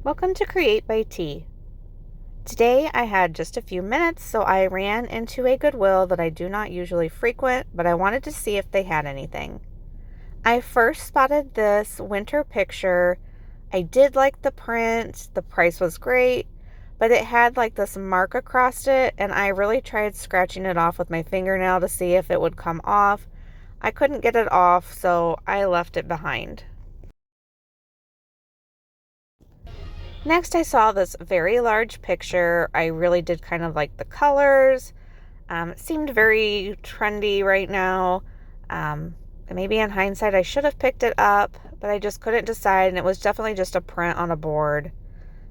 Welcome to Create by T. Today I had just a few minutes, so I ran into a Goodwill that I do not usually frequent, but I wanted to see if they had anything. I first spotted this winter picture. I did like the print, the price was great, but it had like this mark across it, and I really tried scratching it off with my fingernail to see if it would come off. I couldn't get it off, so I left it behind. Next, I saw this very large picture. I really did kind of like the colors. It seemed very trendy right now. And maybe in hindsight, I should have picked it up, but I just couldn't decide. And it was definitely just a print on a board,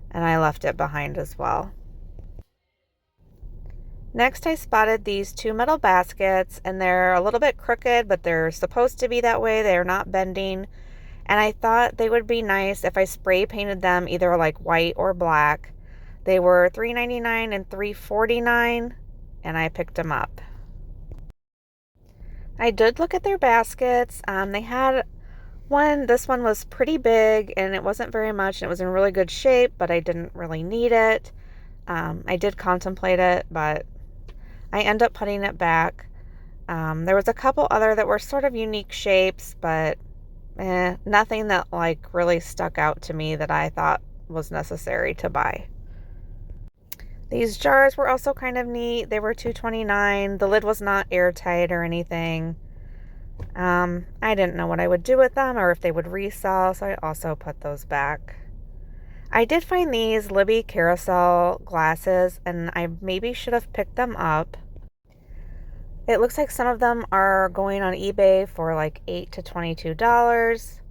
and I left it behind as well. Next, I spotted these two metal baskets, and they're a little bit crooked, but they're supposed to be that way. They're not bending. And I thought they would be nice if I spray painted them either like white or black. They were $3.99 and $3.49, and I picked them up. I did look at their baskets. They had one, this one was pretty big and it wasn't very much and it was in really good shape, but I didn't really need it. I did contemplate it, but I end up putting it back. There was a couple other that were sort of unique shapes, but nothing that like really stuck out to me that I thought was necessary to buy. These jars were also kind of neat. They were $2.29. The lid was not airtight or anything. I didn't know what I would do with them or if they would resell, so I also put those back. I did find these Libby carousel glasses, and I maybe should have picked them up. It looks like some of them are going on eBay for like $8 to $22,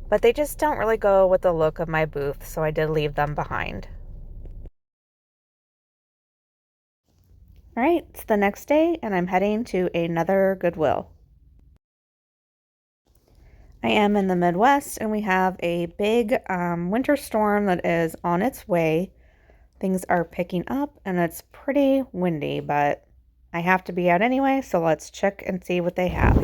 but they just don't really go with the look of my booth, so I did leave them behind. All right, it's the next day, and I'm heading to another Goodwill. I am in the Midwest, and we have a big winter storm that is on its way. Things are picking up, and it's pretty windy, but I have to be out anyway, so let's check and see what they have.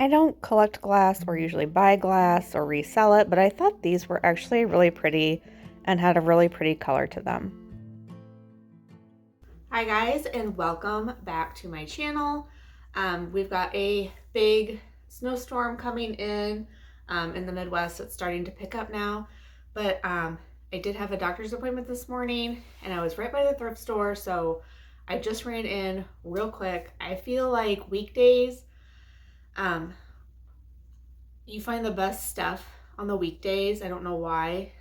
I don't collect glass or usually buy glass or resell it, but I thought these were actually really pretty and had a really pretty color to them. Hi guys, and welcome back to my channel. We've got a big snowstorm coming in the Midwest. It's starting to pick up now, but I did have a doctor's appointment this morning and I was right by the thrift store, so I just ran in real quick. I feel like weekdays, you find the best stuff on the weekdays. I don't know why.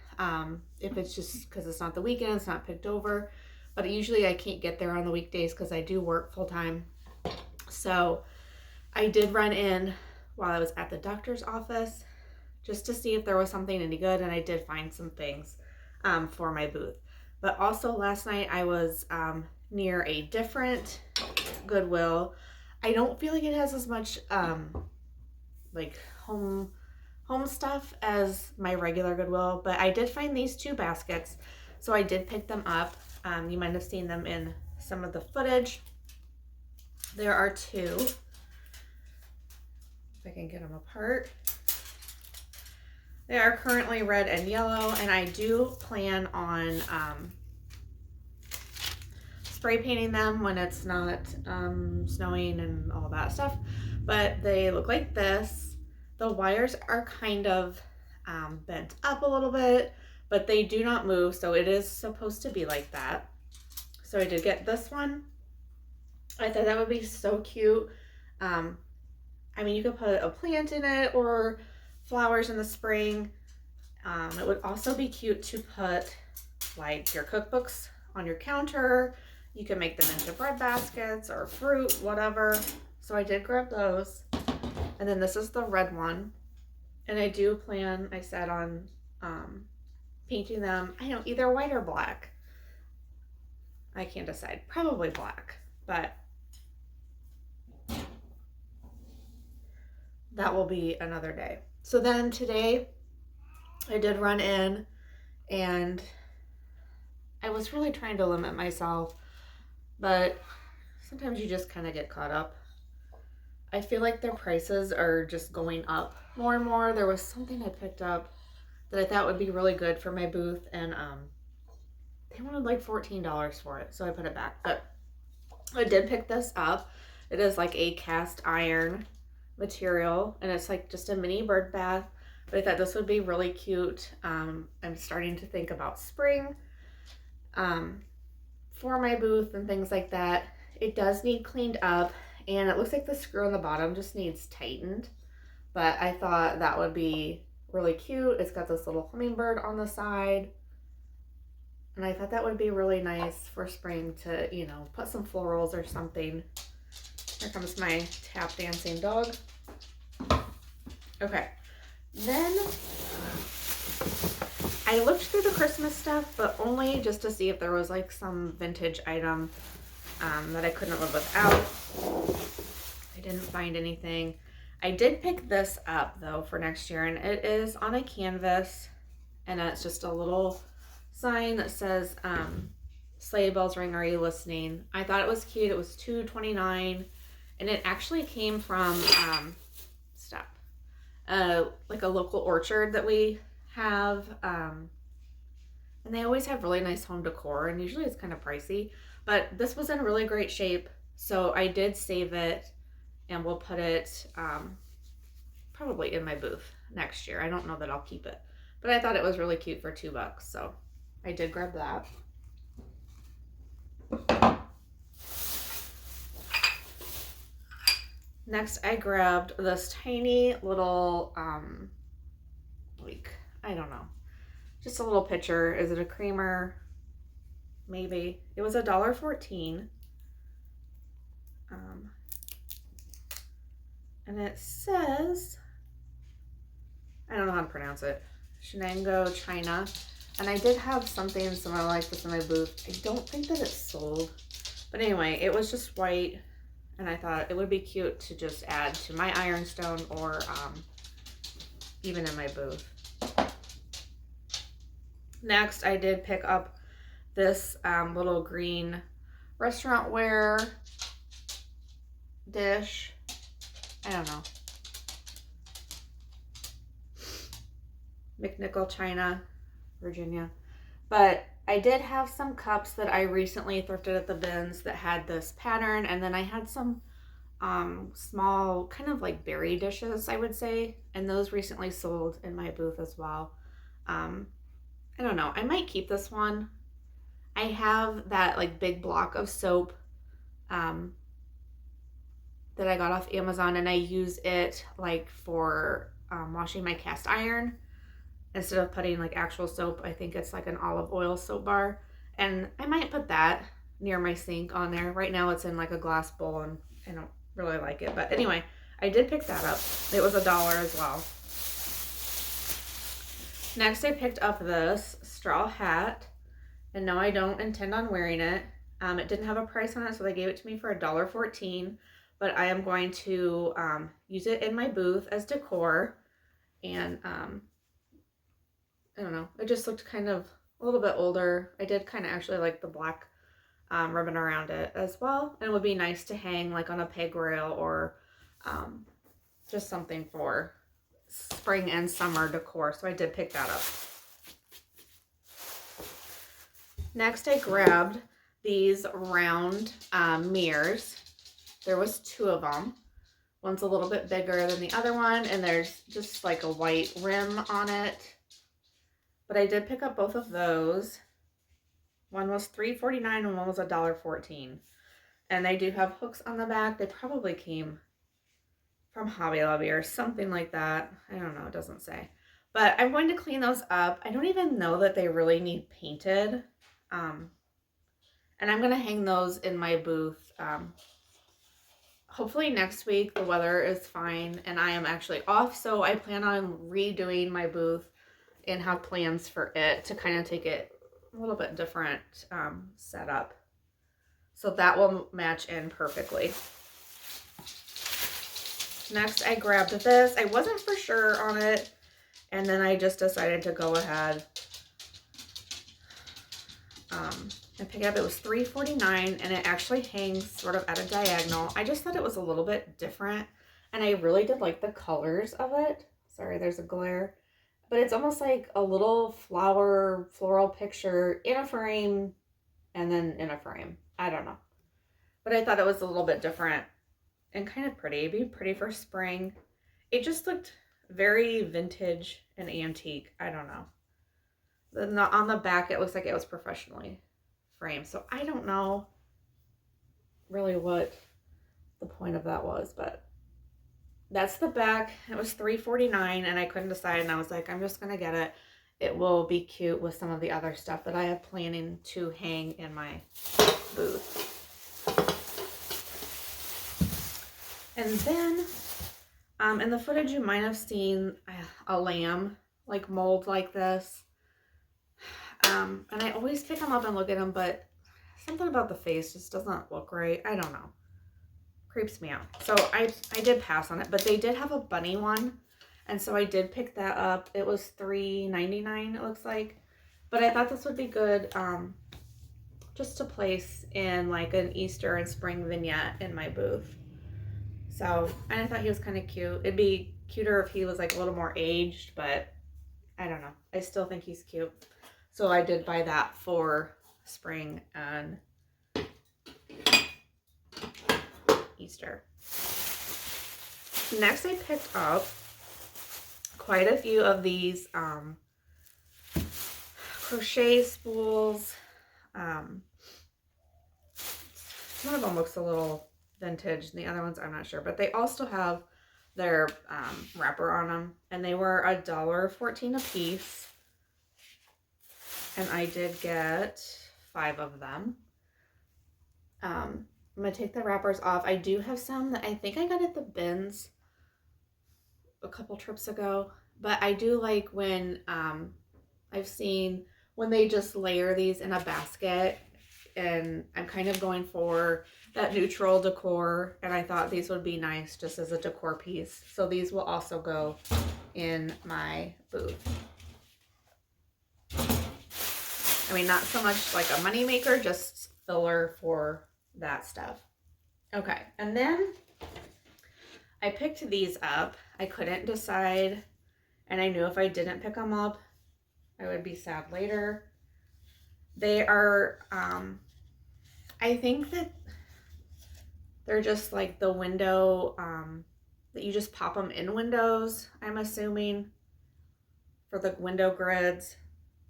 If it's just because it's not the weekend, it's not picked over. But usually I can't get there on the weekdays because I do work full time. So I did run in while I was at the doctor's office just to see if there was something any good, and I did find some things for my booth. But also last night I was near a different Goodwill. I don't feel like it has as much like home stuff as my regular Goodwill, but I did find these two baskets, so I did pick them up. You might have seen them in some of the footage. There are two. If I can get them apart. They are currently red and yellow, and I do plan on spray painting them when it's not snowing and all that stuff. But they look like this. The wires are kind of bent up a little bit, but they do not move, so it is supposed to be like that. So I did get this one. I thought that would be so cute. I mean, you could put a plant in it or flowers in the spring. It would also be cute to put like your cookbooks on your counter. You can make them into bread baskets or fruit, whatever. So I did grab those. And then this is the red one. And I do plan, I said, on painting them, I know, either white or black. I can't decide. Probably black, but that will be another day. So then today I did run in, and I was really trying to limit myself, but sometimes you just kind of get caught up. I feel like their prices are just going up more and more. There was something I picked up that I thought would be really good for my booth, and they wanted like $14 for it, so I put it back. But I did pick this up. It is like a cast iron material, and it's like just a mini bird bath, but I thought this would be really cute. I'm starting to think about spring for my booth and things like that. It does need cleaned up, and it looks like the screw on the bottom just needs tightened, but I thought that would be really cute. It's got this little hummingbird on the side, and I thought that would be really nice for spring to, you know, put some florals or something. Here comes my tap dancing dog. Okay, then I looked through the Christmas stuff, but only just to see if there was like some vintage item that I couldn't live without. I didn't find anything. I did pick this up though for next year, and it is on a canvas, and it's just a little sign that says sleigh bells ring, are you listening? I thought it was cute. It was $2.29, and it actually came from like a local orchard that we have, and they always have really nice home decor, and usually it's kind of pricey, but this was in really great shape, so I did save it, and we'll put it probably in my booth next year. I don't know that I'll keep it, but I thought it was really cute for $2, so I did grab that. Next, I grabbed this tiny little, like, I don't know, just a little pitcher. Is it a creamer? Maybe. It was $1.14. And it says, I don't know how to pronounce it, Shenango China. And I did have something similar like this in my booth. I don't think that it's sold. But anyway, it was just white, and I thought it would be cute to just add to my ironstone or even in my booth. Next, I did pick up this little green restaurant ware dish. I don't know. McNichol China, Virginia. But I did have some cups that I recently thrifted at the bins that had this pattern, and then I had some small kind of like berry dishes, I would say, and those recently sold in my booth as well. I don't know, I might keep this one. I have that like big block of soap that I got off Amazon, and I use it like for washing my cast iron instead of putting like actual soap. I think it's like an olive oil soap bar, and I might put that near my sink on there. Right now it's in like a glass bowl and I don't really like it, but anyway, I did pick that up. It was $1 as well. Next, I picked up this straw hat, and no, I don't intend on wearing it. It didn't have a price on it, so they gave it to me for $1.14, but I am going to use it in my booth as decor, and I don't know, it just looked kind of a little bit older. I did kind of actually like the black ribbon around it as well, and it would be nice to hang like on a peg rail or just something for spring and summer decor, so I did pick that up. Next, I grabbed these round mirrors. There was 2 of them. One's a little bit bigger than the other one, and there's just like a white rim on it. But I did pick up both of those. One was $3.49 and one was $1.14. And they do have hooks on the back. They probably came from Hobby Lobby or something like that. I don't know, it doesn't say. But I'm going to clean those up. I don't even know that they really need painted. And I'm going to hang those in my booth. Hopefully next week the weather is fine and I am actually off, so I plan on redoing my booth and have plans for it to kind of take it a little bit different setup. So that will match in perfectly. Next, I grabbed this. I wasn't for sure on it, and then I just decided to go ahead and pick it up. It was $3.49, and it actually hangs sort of at a diagonal. I just thought it was a little bit different, and I really did like the colors of it. Sorry, there's a glare. But it's almost like a little floral picture in a frame and then in a frame. I don't know. But I thought it was a little bit different and kind of pretty. It'd be pretty for spring. It just looked very vintage and antique. I don't know. Then on the back, it looks like it was professionally framed. So I don't know really what the point of that was, but that's the back. It was $3.49 and I couldn't decide, and I was like, I'm just gonna get it. It will be cute with some of the other stuff that I have planning to hang in my booth. And then in the footage you might have seen a lamb like mold like this. And I always pick them up and look at them, but something about the face just doesn't look right. I don't know. Creeps me out. So I did pass on it, but they did have a bunny one, and so I did pick that up. It was $3.99 it looks like, but I thought this would be good just to place in like an Easter and spring vignette in my booth. So, and I thought he was kind of cute. It'd be cuter if he was like a little more aged, but I don't know. I still think he's cute. So I did buy that for spring and Easter. Next, I picked up quite a few of these crochet spools. One of them looks a little vintage, and the other ones I'm not sure, but they all still have their wrapper on them, and they were $1.14 a piece, and I did get 5 of them. I'm gonna take the wrappers off. I do have some that I think I got at the bins a couple trips ago, but I do like when I've seen when they just layer these in a basket, and I'm kind of going for that neutral decor, and I thought these would be nice just as a decor piece. So these will also go in my booth. I mean, not so much like a money maker, just filler for that stuff. Okay, and then I picked these up. I couldn't decide, And I knew if I didn't pick them up, I would be sad later. They are, I think that they're just like the window, that you just pop them in windows, I'm assuming, for the window grids.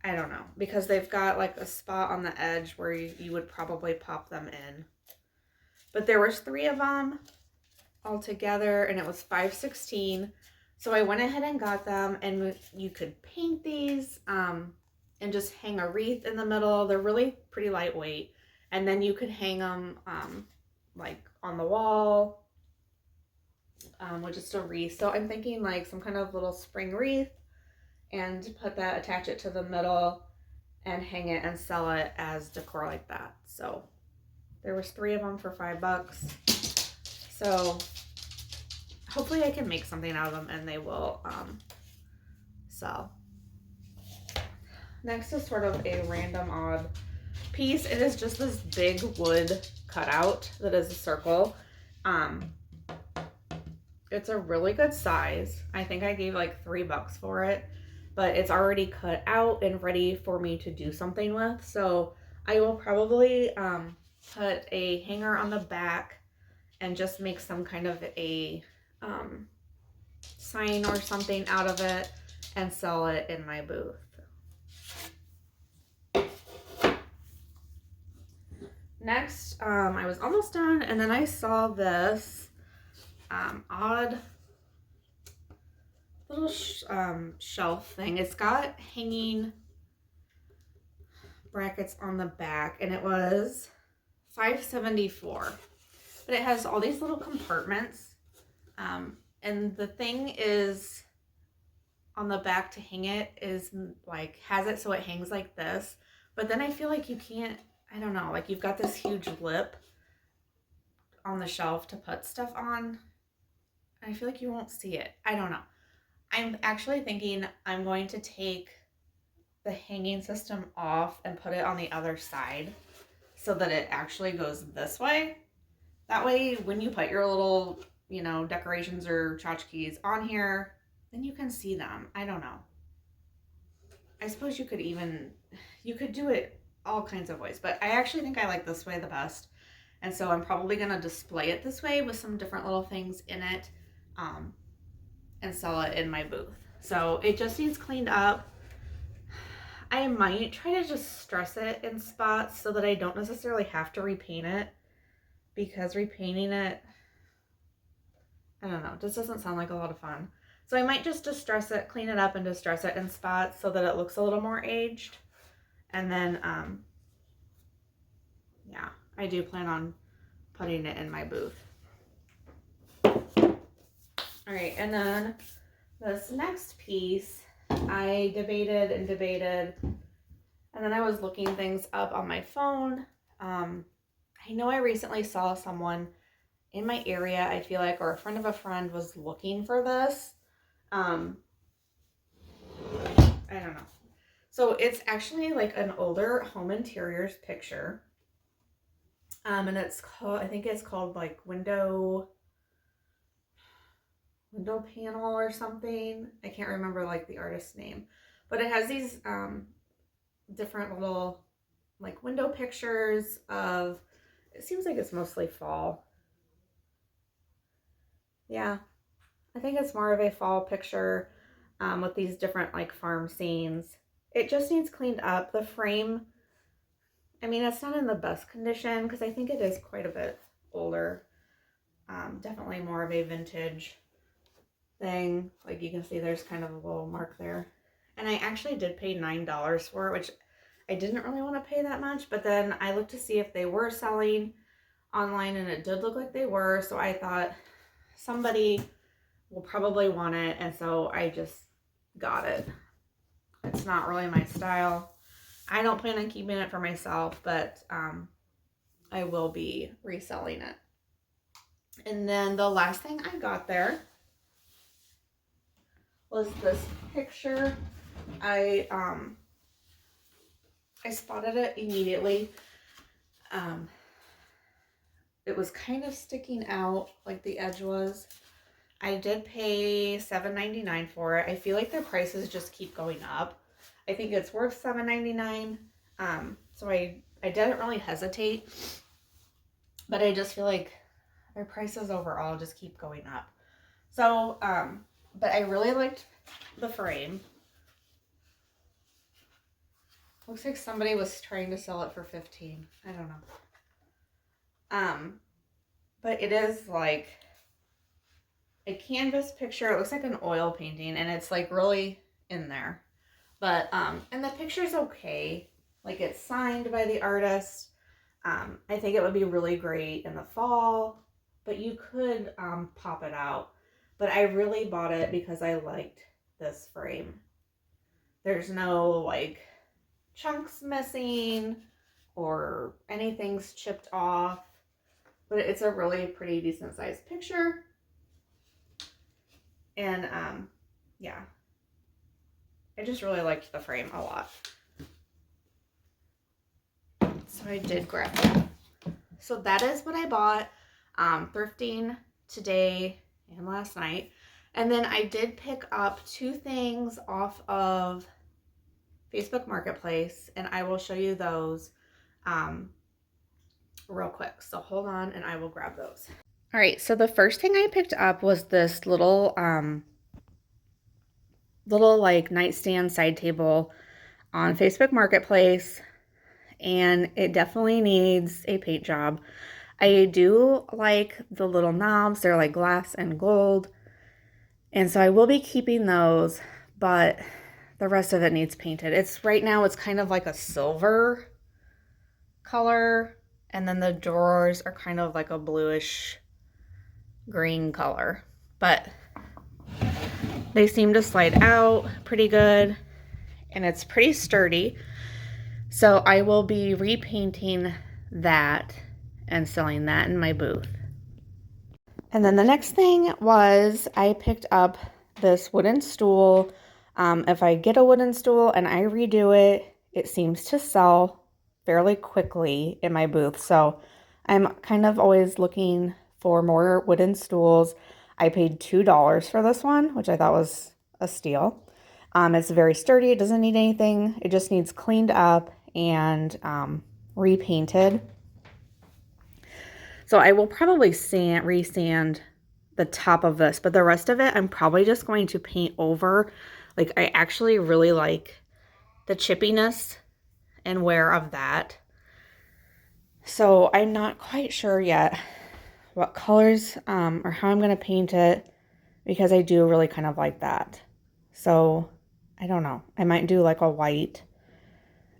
I don't know, because they've got like a spot on the edge where you would probably pop them in. But there was 3 of them all together, and it was $5.16. So I went ahead and got them, and you could paint these and just hang a wreath in the middle. They're really pretty lightweight. And then you could hang them like on the wall with just a wreath. So I'm thinking like some kind of little spring wreath, and put that, attach it to the middle, and hang it and sell it as decor like that. So there was 3 of them for $5. So hopefully I can make something out of them and they will sell. Next is sort of a random odd piece. It is just this big wood cutout that is a circle. It's a really good size. I think I gave like $3 for it, but it's already cut out and ready for me to do something with. So I will probably put a hanger on the back and just make some kind of a sign or something out of it and sell it in my booth. Next, I was almost done, and then I saw this odd little shelf thing. It's got hanging brackets on the back, and it was $5.74. But it has all these little compartments, and the thing is on the back to hang it is like, has it so it hangs like this, but then I feel like you can't, I don't know, like you've got this huge lip on the shelf to put stuff on. I feel like you won't see it. I don't know. I'm actually thinking I'm going to take the hanging system off and put it on the other side so that it actually goes this way. That way, when you put your little, you know, decorations or tchotchkes on here, then you can see them. I don't know. I suppose you could do it all kinds of ways, but I actually think I like this way the best. And so I'm probably going to display it this way with some different little things in it, and sell it in my booth. So it just needs cleaned up. I might try to just stress it in spots so that I don't necessarily have to repaint it, because repainting it, I don't know, just doesn't sound like a lot of fun. So I might just distress it, clean it up and distress it in spots so that it looks a little more aged. And then, yeah, I do plan on putting it in my booth. All right, and then this next piece, I debated, and then I was looking things up on my phone. I know I recently saw someone in my area, I feel like, or a friend of a friend was looking for this. I don't know. So it's actually like an older home interiors picture. And it's called, I think it's called like window panel or something. I can't remember like the artist's name, but it has these different little like window pictures of, it seems like it's mostly fall. Yeah, I think it's more of a fall picture with these different like farm scenes. It just needs cleaned up. The frame, I mean, it's not in the best condition because I think it is quite a bit older. Definitely more of a vintage thing. Like you can see there's kind of a little mark there. And I actually did pay $9 for it, which I didn't really want to pay that much. But then I looked to see if they were selling online, and it did look like they were. So I thought somebody will probably want it. And so I just got it. It's not really my style. I don't plan on keeping it for myself, but I will be reselling it. And then the last thing I got there was this picture. I spotted it immediately. It was kind of sticking out, like the edge was. I did pay $7.99 for it. I feel like their prices just keep going up. I think it's worth $7.99. So I didn't really hesitate, but I just feel like their prices overall just keep going up. So, but I really liked the frame. Looks like somebody was trying to sell it for $15. I don't know. But it is like a canvas picture. It looks like an oil painting, and it's like really in there. But and the picture's okay. Like, it's signed by the artist. I think it would be really great in the fall, but you could pop it out. But I really bought it because I liked this frame. There's no like chunks missing or anything's chipped off, but it's a really pretty decent sized picture. And yeah, I just really liked the frame a lot. So I did grab that. So that is what I bought thrifting today and last night. And then I did pick up 2 things off of Facebook Marketplace, and I will show you those real quick. So hold on and I will grab those. All right, so the first thing I picked up was this little like nightstand side table on Facebook Marketplace, and it definitely needs a paint job. I do like the little knobs. They're like glass and gold, and so I will be keeping those, but the rest of it needs painted. It's right now it's kind of like a silver color, and then the drawers are kind of like a bluish green color, but they seem to slide out pretty good, and it's pretty sturdy. So I will be repainting that and selling that in my booth. And then the next thing was I picked up this wooden stool. If I get a wooden stool and I redo it, it seems to sell fairly quickly in my booth. So I'm kind of always looking for more wooden stools. I paid $2 for this one, which I thought was a steal. It's very sturdy. It doesn't need anything. It just needs cleaned up and repainted. So I will probably resand the top of this, but the rest of it I'm probably just going to paint over. Like, I actually really like the chippiness and wear of that. So I'm not quite sure yet what colors or how I'm going to paint it, because I do really kind of like that. So I don't know. I might do like a white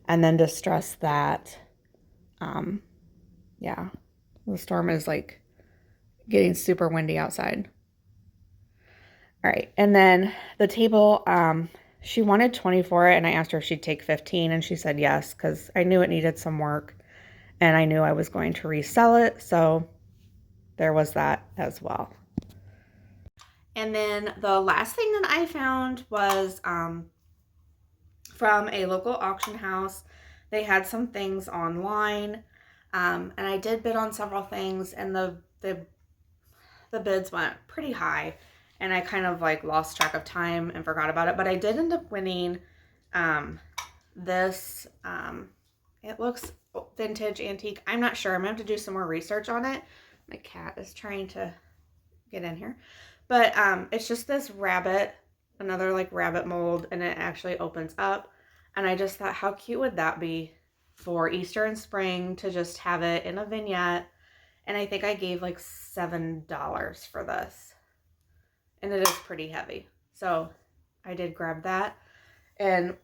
and then distress that. Yeah, the storm is like getting super windy outside. All right, and then the table, she wanted 20 for it, and I asked her if she'd take 15, and she said yes, because I knew it needed some work, and I knew I was going to resell it, so there was that as well. And then the last thing that I found was from a local auction house. They had some things online, and I did bid on several things, and the bids went pretty high, and I kind of like lost track of time and forgot about it. But I did end up winning this. It looks vintage antique. I'm not sure. I'm gonna have to do some more research on it. My cat is trying to get in here, but it's just this rabbit, another like rabbit mold, and it actually opens up. And I just thought, how cute would that be for Easter and spring to just have it in a vignette? And I think I gave like $7 for this. And it is pretty heavy. So I did grab that. And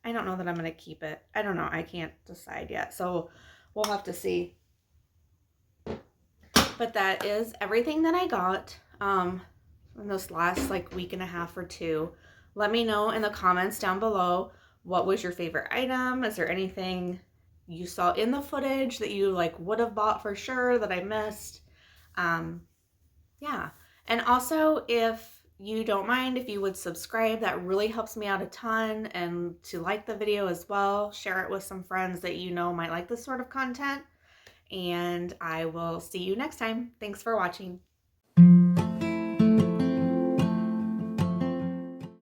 I don't know that I'm going to keep it. I don't know. I can't decide yet. So we'll have to see. But that is everything that I got in this last like week and a half or 2. Let me know in the comments down below, what was your favorite item? Is there anything you saw in the footage that you like would have bought for sure that I missed? Yeah. And also, if you don't mind, if you would subscribe, that really helps me out a ton. And to like the video as well, share it with some friends that you know might like this sort of content. And I will see you next time. Thanks for watching.